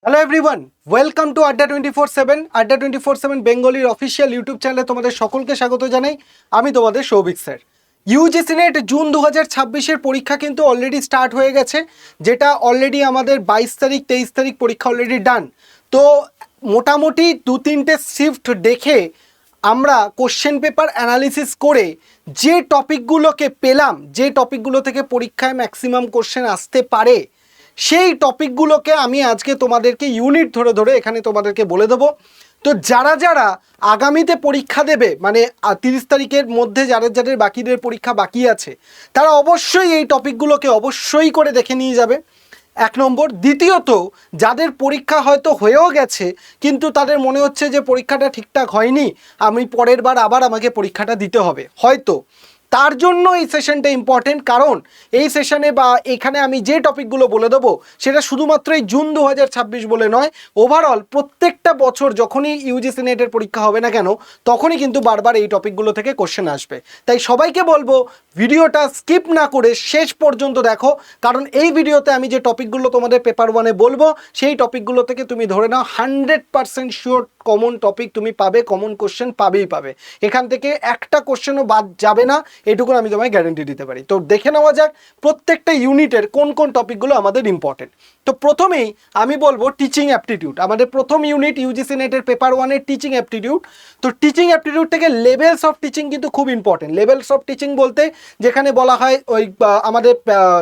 Hello everyone, welcome to আড্ডা 24/7 আড্ডা 24/7 বেঙ্গলির official YouTube চ্যানেলে তোমাদের সকলকে স্বাগত জানাই। আমি তোমাদের Souvik sir. UGC NET June 2026-এর পরীক্ষা কিন্তু অলরেডি স্টার্ট হয়ে গেছে, যেটা অলরেডি আমাদের 22 তারিখ 23 তারিখ পরীক্ষা অলরেডি ডান। তো মোটামুটি 2-3টে শিফট দেখে আমরা কোশ্চেন পেপার অ্যানালিসিস করে যে টপিকগুলোকে পেলাম, যে টপিকগুলো থেকে পরীক্ষায় ম্যাক্সিমাম কোশ্চেন আসতে পারে, সেই টপিকগুলোকে আমি আজকে তোমাদেরকে ইউনিট ধরে ধরে এখানে তোমাদেরকে বলে দেবো। তো যারা যারা আগামীতে পরীক্ষা দেবে, মানে 30 তারিখের মধ্যে যাদের বাকিদের পরীক্ষা বাকি আছে, তারা অবশ্যই এই টপিকগুলোকে অবশ্যই করে দেখে নিয়ে যাবে, এক নম্বর। দ্বিতীয়ত, যাদের পরীক্ষা হয়তো হয়েও গেছে কিন্তু তাদের মনে হচ্ছে যে পরীক্ষাটা ঠিকঠাক হয়নি, আমি পরের বার আবার আমাকে পরীক্ষাটা দিতে হবে হয়তো, তার জন্য এই সেশনটা ইম্পর্টেন্ট। কারণ এই সেশনে বা এখানে আমি যে টপিকগুলো বলে দেবো সেটা শুধুমাত্র এই জুন 2026 বলে নয়, ওভারঅল প্রত্যেকটা বছর যখনই ইউজিসি নেটের পরীক্ষা হবে না কেন তখনই কিন্তু বারবার এই টপিকগুলো থেকে কোশ্চেন আসবে। তাই সবাইকে বলবো ভিডিওটা স্কিপ না করে শেষ পর্যন্ত দেখো, কারণ এই ভিডিওতে আমি যে টপিকগুলো তোমাদের পেপার ওয়ানে বলবো সেই টপিকগুলো থেকে তুমি ধরে নাও 100% শিওর কমন টপিক তুমি পাবে, কমন কোশ্চেন পাবেই পাবে। এখান থেকে একটা কোশ্চেনও বাদ যাবে না, এটুকু আমি তোমায় গ্যারান্টি দিতে পারি। তো দেখে নেওয়া যাক প্রত্যেকটা ইউনিটের কোন কোন টপিকগুলো আমাদের ইম্পর্টেন্ট। তো প্রথমেই আমি বলবো টিচিং অ্যাপটিটিউড। আমাদের প্রথম ইউনিট ইউজিসি নেটের পেপার ওয়ানের টিচিং অ্যাপটিটিউড। তো টিচিং অ্যাপটিটিউড থেকে লেভেলস অফ টিচিং কিন্তু খুব ইম্পর্টেন্ট। লেভেলস অফ টিচিং বলতে যেখানে বলা হয় ওই আমাদের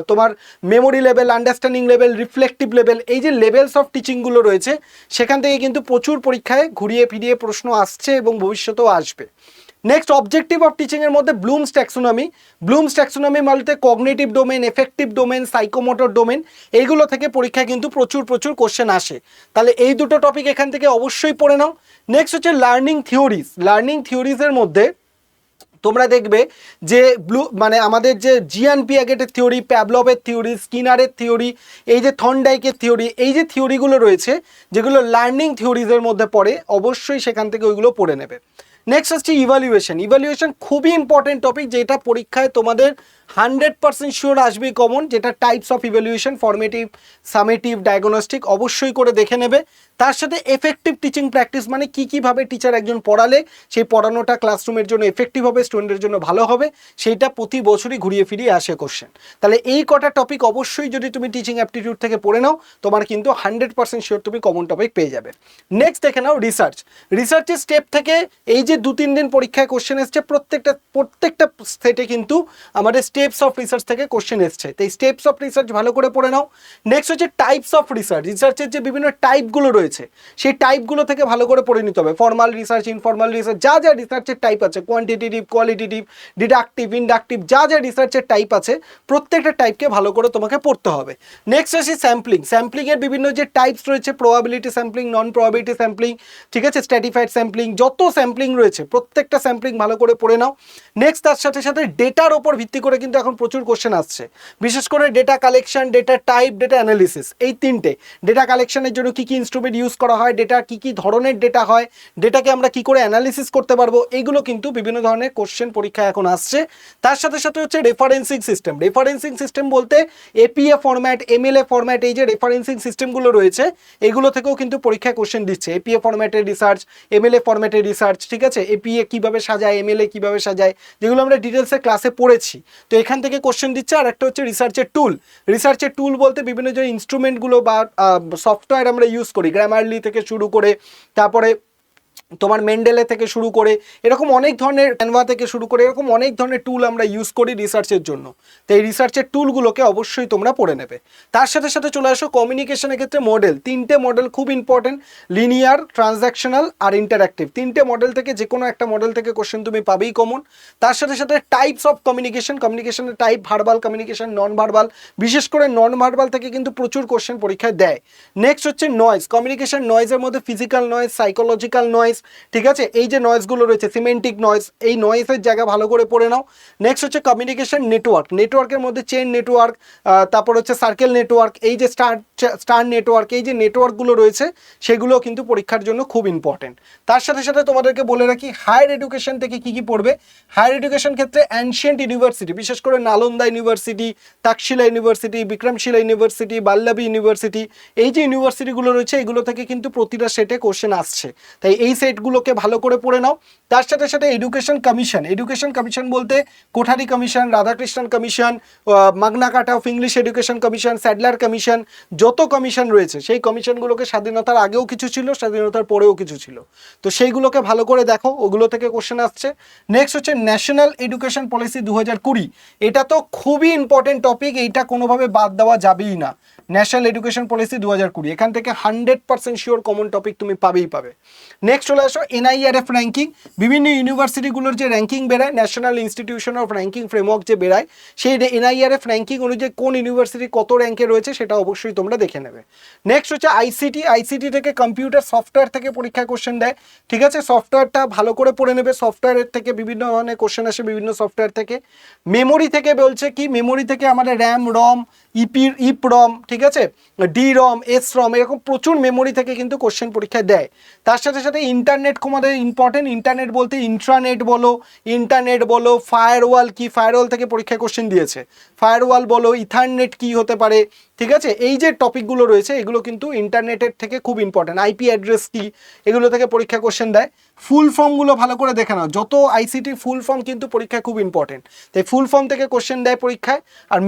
তোমার memory level, understanding level, reflective level, এই যে লেভেলস অফ টিচিংগুলো রয়েছে সেখান থেকে কিন্তু প্রচুর পরীক্ষায় ঘুরিয়ে ফিরিয়ে প্রশ্ন আসছে এবং ভবিষ্যতেও আসবে। নেক্সট, অবজেক্টিভ অফ টিচিংয়ের মধ্যে ব্লুমস ট্যাক্সোনমি। ব্লুমস ট্যাক্সোনমি বলতে cognitive domain, effective domain, psychomotor domain, এইগুলো থেকে পরীক্ষায় কিন্তু প্রচুর কোশ্চেন আসে। তাহলে এই দুটো টপিক এখান থেকে অবশ্যই পড়ে নাও। নেক্সট হচ্ছে লার্নিং থিওরিজ। লার্নিং থিওরিজের মধ্যে তোমরা দেখবে যে মানে আমাদের যে জিয়ান পিয়াগেটের থিওরি, প্যাভলভের থিওরি, স্কিনারের থিওরি, এই যে থর্নডাইকের থিওরি, এই যে থিওরিগুলো রয়েছে যেগুলো লার্নিং থিওরিজের মধ্যে পড়ে, অবশ্যই সেখান থেকে ওইগুলো পড়ে নেবে। নেক্সট হচ্ছে ইভ্যালুয়েশন। ইভ্যালুয়েশন খুবই ইম্পর্টেন্ট টপিক, যেটা পরীক্ষায় তোমাদের 100% শিওর আসবেই কমন, যেটা types of evaluation, formative, summative, diagnostic, অবশ্যই করে দেখে নেবে। তার সাথে এফেক্টিভ টিচিং প্র্যাকটিস, মানে কীভাবে টিচার একজন পড়ালে সেই পড়ানোটা ক্লাসরুমের জন্য এফেক্টিভ হবে, স্টুডেন্টের জন্য ভালো হবে, সেইটা প্রতি বছরই ঘুরিয়ে ফিরিয়ে আসে কোশ্চেন। তাহলে এই কটা টপিক অবশ্যই যদি তুমি টিচিং অ্যাপটিটিউড থেকে পড়ে নাও, তোমার কিন্তু 100% শিওর তুমি কমন টপিক পেয়ে যাবে। নেক্সট দেখে নাও রিসার্চ। রিসার্চের স্টেপ থেকে এই যে 2-3 দিন পরীক্ষায় কোশ্চেন এসছে, প্রত্যেকটা সেটে কিন্তু আমাদের স্টেপস অফ রিসার্চ থেকে কোশ্চেন এসছে। তো এই স্টেপস অফ রিসার্চ ভালো করে পড়ে নাও। নেক্সট হচ্ছে টাইপস অফ রিসার্চ। রিসার্চের যে বিভিন্ন টাইপগুলো রয়েছে সেই টাইপগুলো থেকে ভালো করে পড়ে নিতে হবে। ফর্মাল রিসার্চ, ইনফর্মাল রিসার্চ, যা যা রিসার্চের টাইপ আছে, কোয়ান্টিটেটিভ, কোয়ালিটেটিভ, ডিডাকটিভ, ইনডাকটিভ, যা যা রিসার্চের টাইপ আছে প্রত্যেকটা টাইপকে ভালো করে তোমাকে পড়তে হবে। নেক্সট আসি স্যাম্পলিং। স্যাম্পলিংয়ের বিভিন্ন যে টাইপস রয়েছে, প্রবাবিলিটি স্যাম্পলিং, নন প্রবাবিলিটি স্যাম্পলিং, ঠিক আছে, স্ট্র্যাটিফাইড স্যাম্পলিং, যত স্যাম্পলিং রয়েছে প্রত্যেকটা স্যাম্পলিং ভালো করে পড়ে নাও। নেক্সট তার সাথে সাথে ডেটার ওপর ভিত্তি করে কিন্তু এখন প্রচুর কোশ্চেন আসছে, বিশেষ করে data collection, data type, data analysis, এই তিনটে। ডেটা কালেকশনের জন্য কী কী ইনস্ট্রুমেন্ট ইউজ করা হয়, ডেটা কী ধরনের ডেটা হয়, ডেটাকে আমরা কী করে অ্যানালিসিস করতে পারবো, এইগুলো কিন্তু বিভিন্ন ধরনের কোশ্চেন পরীক্ষায় এখন আসছে। তার সাথে সাথে হচ্ছে রেফারেন্সিং সিস্টেম। রেফারেন্সিং সিস্টেম বলতে এপিএ ফরম্যাট, এমএলএ ফরম্যাট, এই যে রেফারেন্সিং সিস্টেমগুলো রয়েছে এগুলো থেকেও কিন্তু পরীক্ষায় কোশ্চেন দিচ্ছে। এপিএ ফরম্যাটের রিসার্চ, এমএলএ ফরম্যাটের রিসার্চ, ঠিক আছে, এপিএ কীভাবে সাজায়, এমএলএ কীভাবে সাজায়, যেগুলো আমরা ডিটেলসে ক্লাসে পড়েছি। তো এখান থেকে কোশ্চেন দিচ্ছে। আর একটা হচ্ছে রিসার্চের টুল। রিসার্চের টুল বলতে বিভিন্ন যে ইনস্ট্রুমেন্টগুলো বা সফটওয়্যার আমরা ইউজ করি, গ্রামারলি থেকে শুরু করে, তারপরে তোমার মেন্ডেলে থেকে শুরু করে, এরকম অনেক ধরনের, ক্যানভা থেকে শুরু করে, এরকম অনেক ধরনের টুল আমরা ইউজ করি রিসার্চের জন্য। তো এই রিসার্চের টুলগুলোকে অবশ্যই তোমরা পড়ে নেবে। তার সাথে সাথে চলে আসো কমিউনিকেশনের ক্ষেত্রে মডেল। 3টে মডেল খুব ইম্পর্টেন্ট, লিনিয়ার, ট্রানজ্যাকশনাল আর ইন্টারঅ্যাক্টিভ। 3টে মডেল থেকে যে কোনো একটা মডেল থেকে কোশ্চেন তুমি পাবেই কমন। তার সাথে সাথে টাইপস অফ কমিউনিকেশন। কমিউনিকেশনের type, verbal communication, non verbal, বিশেষ করে নন ভার্বাল থেকে কিন্তু প্রচুর কোশ্চেন পরীক্ষায় দেয়। নেক্সট হচ্ছে নয়েজ। কমিউনিকেশন নয়েজের মধ্যে physical noise, psychological noise, noise, ঠিক আছে, এই যে নয়েজগুলো রয়েছে সিমেন্টিক নয়েজ, এই নয়েজের জায়গা ভালো করে পড়ে নাও। নেক্সট হচ্ছে কমিউনিকেশন নেটওয়ার্ক, নেটওয়ার্কের মধ্যে চেন নেটওয়ার্ক, তারপর হচ্ছে সার্কেল নেটওয়ার্ক, এই যে স্টার নেটওয়ার্ক, এই যে নেটওয়ার্কগুলো রয়েছে সেগুলো কিন্তু পরীক্ষার জন্য খুব ইম্পর্টেন্ট। তার সাথে সাথে তোমাদেরকে বলে রাখি হায়ার এডুকেশন থেকে কী কী পড়বে। হায়ার এডুকেশন ক্ষেত্রে অ্যানশিয়েন্ট ইউনিভার্সিটি, বিশেষ করে Nalanda university, Takshashila university, Vikramshila university, বাল্লাবি ইউনিভার্সিটি, এই যে ইউনিভার্সিটিগুলো রয়েছে এগুলো থেকে কিন্তু প্রতিটা সেটে কোশ্চেন আসছে, তাই এই সেটগুলোকে ভালো করে পড়ে নাও। তার সাথে সাথে এডুকেশন কমিশন, এডুকেশন কমিশন বলতে Kothari commission, Radhakrishnan commission, Magna Carta of English education commission, Sadler commission, যত কমিশন রয়েছে সেই কমিশনগুলোকে স্বাধীনতার আগেও কিছু ছিল, স্বাধীনতার পরেও কিছু ছিল, তো সেইগুলোকে ভালো করে দেখো, ওগুলো থেকে কোশ্চেন আসছে। নেক্সট হচ্ছে ন্যাশনাল এডুকেশন পলিসি 2020, এটা তো খুবই ইম্পর্টেন্ট টপিক, এইটা কোনোভাবে বাদ দেওয়া যাবেই না। ন্যাশনাল এডুকেশন পলিসি 2020, এখান থেকে 100% শিওর কমন টপিক তুমি পাবেই পাবে। নেক্সট চলে আসো NIRF র্যাঙ্কিং, বিভিন্ন ইউনিভার্সিটিগুলোর যে র্যাঙ্কিং বেরায়, national institution of ranking framework যে বেরায়, সেই NIRF র্যাঙ্কিং অনুযায়ী কোন ইউনিভার্সিটি কত র্যাঙ্কে রয়েছে সেটা অবশ্যই তোমরা দেখে নেবে। নেক্সট হচ্ছে আইসিটি, আইসিটি থেকে কম্পিউটার সফটওয়্যার থেকে পরীক্ষায় কোশ্চেন দেয়, ঠিক আছে, সফটওয়্যারটা ভালো করে পড়ে নেবে, সফটওয়্যারের থেকে বিভিন্ন ধরনের কোশ্চেন আসে বিভিন্ন সফটওয়্যার থেকে। মেমোরি থেকে বলছে কি, মেমোরি থেকে আমাদের র্যাম রম, ইপরম, ঠিক আছে, DROM SROM, এরকম প্রচুর মেমোরি থেকে কিন্তু কোশ্চেন পরীক্ষায় দেয়। তার সাথে সাথে ইন্টারনেট আমাদের ইম্পর্টেন্ট, ইন্টারনেট বলতে ইন্টারনেট বলো, ফায়ারওয়াল কি, ফায়ারওয়াল থেকে পরীক্ষায় কোশ্চেন দিয়েছে, ফায়ারওয়াল বলো, ইথারনেট কি হতে পারে, ঠিক আছে, এই যে টপিকগুলো রয়েছে এগুলো কিন্তু ইন্টারনেটের থেকে খুব ইম্পর্টেন্ট। আইপি অ্যাড্রেস কি, এগুলো থেকে পরীক্ষা কোশ্চেন দেয়। ফুল ফর্মগুলো ভালো করে দেখে নাও, যত আইসিটি ফুল ফর্ম কিন্তু পরীক্ষায় খুব ইম্পর্টেন্ট, তাই ফুল ফর্ম থেকে কোশ্চেন দেয় পরীক্ষায়। আর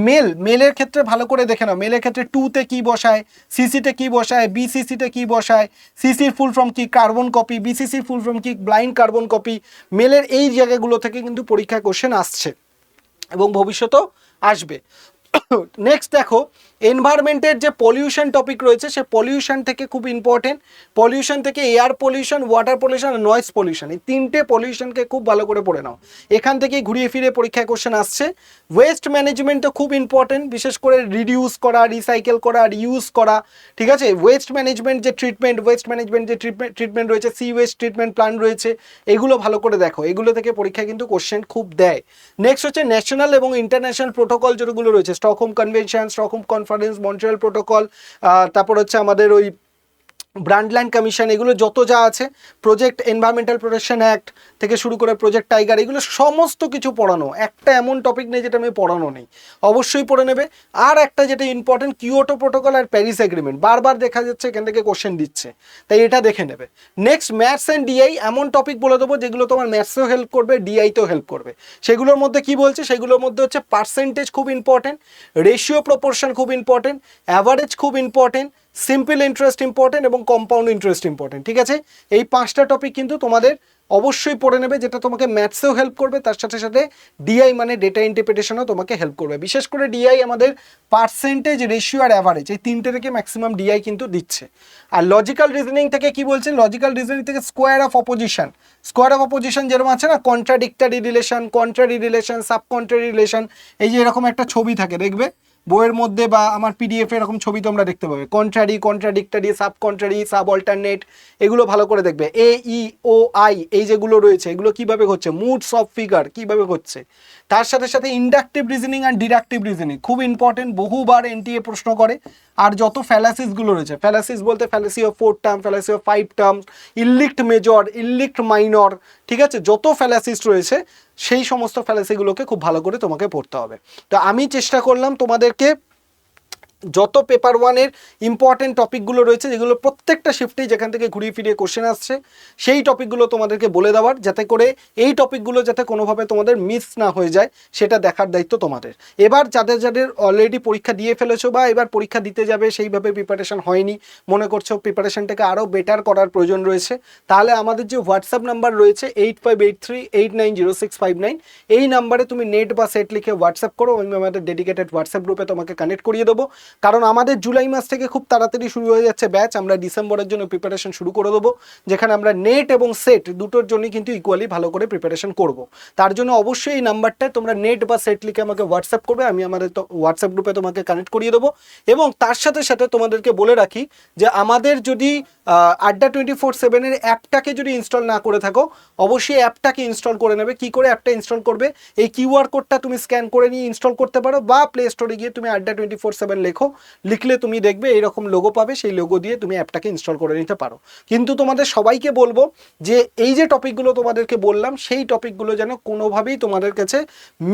মেলের ক্ষেত্রে ভালো করে দেখে নাও, মেলের ক্ষেত্রে 2তে কী বসায়, সিসিতে কী বসায়, বিসিসিতে কী বসায়, সিসির ফুল ফর্ম কি কার্বন কপি, বিসিসির ফুল ফর্ম কি ব্লাইন্ড কার্বন কপি, মেলের এই জায়গাগুলো থেকে কিন্তু পরীক্ষায় কোশ্চেন আসছে এবং ভবিষ্যতেও আসবে। নেক্সট দেখো এনভায়রনমেন্টের যে পলিউশন টপিক রয়েছে সে পলিউশন থেকে খুব ইম্পর্টেন্ট, পলিউশন থেকে এয়ার পলিউশন, ওয়াটার পলিউশন আর নয়েজ পলিউশন, এই তিনটে পলিউশনকে খুব ভালো করে পড়ে নাও, এখান থেকেই ঘুরিয়ে ফিরে পরীক্ষায় কোশ্চেন আসছে। ওয়েস্ট ম্যানেজমেন্টও খুব ইম্পর্টেন্ট, বিশেষ করে রিডিউস করা, রিসাইকেল করা, রিউজ করা, ঠিক আছে, ওয়েস্ট ম্যানেজমেন্ট যে ট্রিটমেন্ট রয়েছে, সি ওয়েস্ট ট্রিটমেন্ট প্ল্যান রয়েছে, এগুলো ভালো করে দেখো, এগুলো থেকে পরীক্ষায় কিন্তু কোশ্চেন খুব দেয়। নেক্সট হচ্ছে ন্যাশনাল এবং ইন্টারন্যাশনাল প্রোটোকল যেগুলো রয়েছে, Stockholm convention, Stockholm conference, Montreal protocol, তারপর হচ্ছে আমাদের ওই ব্রান্ডল্যান্ড কমিশন, এগুলো যত যা আছে, প্রজেক্ট এনভায়রনমেন্টাল প্রোটেকশন অ্যাক্ট থেকে শুরু করে প্রজেক্ট টাইগার, এগুলো সমস্ত কিছু পড়ানো, একটা এমন টপিক নেই যেটা আমি পড়ানো নেই, অবশ্যই পড়ে নেবে। আর একটা যেটা ইম্পর্টেন্ট, কিয়োটো প্রোটোকল আর প্যারিস এগ্রিমেন্ট, বারবার দেখা যাচ্ছে এখান থেকে কোশ্চেন দিচ্ছে, তাই এটা দেখে নেবে। নেক্সট ম্যাথস অ্যান্ড ডিআই, এমন টপিক বলে দেবো যেগুলো তোমার ম্যাথসেও হেল্প করবে, ডিআইতেও হেল্প করবে। সেগুলোর মধ্যে কি বলছে, সেগুলোর মধ্যে হচ্ছে পার্সেন্টেজ খুব ইম্পর্টেন্ট, রেশিও প্রপোর্শন খুব ইম্পর্টেন্ট, অ্যাভারেজ খুব ইম্পর্টেন্ট, সিম্পল ইন্টারেস্ট ইম্পর্টেন্ট এবং কম্পাউন্ড ইন্টারেস্ট ইম্পর্টেন্ট, ঠিক আছে, এই 5টা টপিক কিন্তু তোমাদের অবশ্যই পড়ে নেবে, যেটা তোমাকে ম্যাথসেও হেল্প করবে, তার সাথে সাথে ডিআই মানে ডেটা ইন্টারপ্রিটেশনও তোমাকে হেল্প করবে। বিশেষ করে ডিআই আমাদের পার্সেন্টেজ, রেশিও আর অ্যাভারেজ, এই তিনটে থেকে ম্যাক্সিমাম ডিআই কিন্তু দিচ্ছে। আর লজিক্যাল রিজনিং থেকে কি বলছে, লজিক্যাল রিজনিং থেকে স্কোয়ার অফ অপোজিশন যেরকম আছে না, contradictory relation, sub contrary relation, এই যে এরকম একটা ছবি থাকে দেখবে বইয়ের মধ্যে বা আমার পিডিএফ এরকম ছবি তোমরা দেখতে পাবে, contradictory, sub contrary, sub alternate, এগুলো ভালো করে দেখবে। AEOI এই যেগুলো রয়েছে এগুলো কিভাবে হচ্ছে, মুডস অফ ফিগার কিভাবে হচ্ছে। তার সাথে সাথে ইন্ডাকটিভ রিজনিং আর ডিডাকটিভ রিজনিং খুব ইম্পর্টেন্ট, বহুবার এনটিএ প্রশ্ন করে। আর যত ফ্যালাসিসগুলো রয়েছে, ফ্যালাসিস বলতে fallacy of 4 term, fallacy of 5 term, illicit major, illicit minor, ঠিক আছে, যত ফ্যালাসিস রয়েছে সেই সমস্ত ফ্যালাসিগুলোকে খুব ভালো করে তোমাকে পড়তে হবে। তো আমি চেষ্টা করলাম তোমাদেরকে যত পেপার ওয়ানের ইম্পর্টেন্ট টপিকগুলো রয়েছে, যেগুলো প্রত্যেকটা শিফটেই যেখান থেকে ঘুরিয়ে ফিরিয়ে কোশ্চেন আসছে, সেই টপিকগুলো তোমাদেরকে বলে দেওয়ার, যাতে করে এই টপিকগুলো যাতে কোনোভাবে তোমাদের মিস না হয়ে যায় সেটা দেখার দায়িত্ব তোমাদের। এবার যাদের অলরেডি পরীক্ষা দিয়ে ফেলেছো বা এবার পরীক্ষা দিতে যাবে, সেইভাবে প্রিপারেশন হয়নি, মনে করছো প্রিপারেশনটাকে আরও বেটার করার প্রয়োজন রয়েছে, তাহলে আমাদের যে হোয়াটসঅ্যাপ নাম্বার রয়েছে 8583890659, এই নাম্বারে তুমি নেট বা সেট লিখে হোয়াটসঅ্যাপ করো, আমি আমাদের ডেডিকেটেড হোয়াটসঅ্যাপ গ্রুপে তোমাকে কানেক্ট করিয়ে দেবো। কারণ আমাদের জুলাই মাস থেকে খুব তাড়াতাড়ি শুরু হয়ে যাচ্ছে ব্যাচ, আমরা ডিসেম্বরের জন্য প্রিপারেশন শুরু করে দেবো, যেখানে আমরা নেট এবং সেট দুটোর জন্যই কিন্তু ইকুয়ালি ভালো করে প্রিপারেশন করব। তার জন্য অবশ্যই এই নাম্বারটায় তোমরা নেট বা সেট লিখে আমাকে হোয়াটসঅ্যাপ করবে, আমি আমাদের হোয়াটসঅ্যাপ গ্রুপে তোমাকে কানেক্ট করিয়ে দেবো। এবং তার সাথে সাথে তোমাদেরকে বলে রাখি যে আমাদের যদি আড্ডা 24/7-এর অ্যাপটাকে যদি ইনস্টল না করে থাকো, অবশ্যই অ্যাপটাকে ইনস্টল করে নেবে। কি করে অ্যাপটা ইনস্টল করবে? এই কিউআর কোডটা তুমি স্ক্যান করে নিয়ে ইনস্টল করতে পারো, বা প্লে স্টোরে গিয়ে তুমি আড্ডা 24/7 লেখো, লিখলে তুমি দেখবে এইরকম লোগো পাবে, সেই লোগো দিয়ে তুমি অ্যাপটাকে ইনস্টল করে নিতে পারো। কিন্তু তোমাদের সবাইকে বলবো যে এই যে টপিকগুলো তোমাদেরকে বললাম, সেই টপিকগুলো যেন কোনোভাবেই তোমাদের কাছে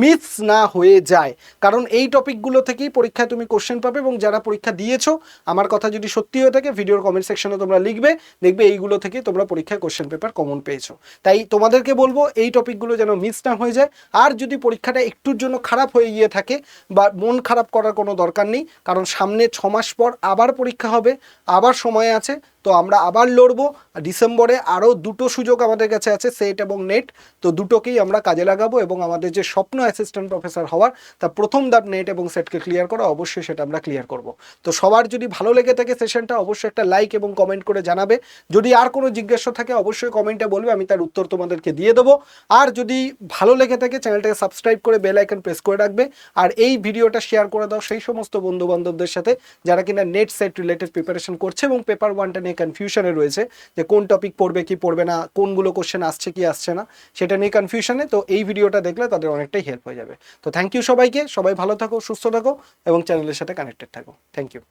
মিস না হয়ে যায়, কারণ এই টপিকগুলো থেকেই পরীক্ষায় তুমি কোশ্চেন পাবে। এবং যারা পরীক্ষা দিয়েছো, আমার কথা যদি সত্যি হয়ে থাকে, ভিডিওর কমেন্ট সেকশনে তোমরা লিখবে, দেখবে এইগুলো থেকে তোমরা পরীক্ষায় কোশ্চেন পেপার কমন পেয়েছো। তাই তোমাদেরকে বলবো এই টপিকগুলো যেন মিস না হয়ে যায়। আর যদি পরীক্ষাটা একটুর জন্য খারাপ হয়ে গিয়ে থাকে, বা মন খারাপ করার কোনো দরকার নেই, কারণ সামনে 6 মাস পর আবার পরীক্ষা হবে, আবার সময় আছে, তো আমরা আবার লড়বো। ডিসেম্বরে আরও দুটো সুযোগ আমাদের কাছে আছে, সেট এবং নেট, তো দুটোকেই আমরা কাজে লাগাবো, এবং আমাদের যে স্বপ্ন অ্যাসিস্ট্যান্ট প্রফেসর হওয়ার, তার প্রথম ধাপ নেট এবং সেটকে ক্লিয়ার করা, অবশ্যই সেটা আমরা ক্লিয়ার করব। তো সবার যদি ভালো লেগে থাকে সেশনটা, অবশ্যই একটা লাইক এবং কমেন্ট করে জানাবে। যদি আর কোনো জিজ্ঞাসা থাকে অবশ্যই কমেন্টে বলবে, আমি তার উত্তর তোমাদেরকে দিয়ে দেবো। আর যদি ভালো লেগে থাকে চ্যানেলটাকে সাবস্ক্রাইব করে বেল আইকন প্রেস করে রাখবে। আর এই ভিডিওটা শেয়ার করে দাও সেই সমস্ত বন্ধু বান্ধবদের সাথে যারা কিনা নেট সেট রিলেটেড প্রিপারেশন করছে এবং পেপার ওয়ানটা নিয়ে কনফিউশনে রয়েছে, যে কোন টপিক পড়বে কি পড়বে না, কোনগুলো কোশ্চেন আসছে কি আসছে না, সেটা নিয়ে কনফিউশনে। তো এই ভিডিওটা দেখলে তাদের অনেকটাই হেল্প হয়ে যাবে। তো থ্যাংক ইউ সবাইকে, সবাই ভালো থাকো, সুস্থ থাকো এবং চ্যানেলের সাথে কানেক্টেড থাকো। Thank you.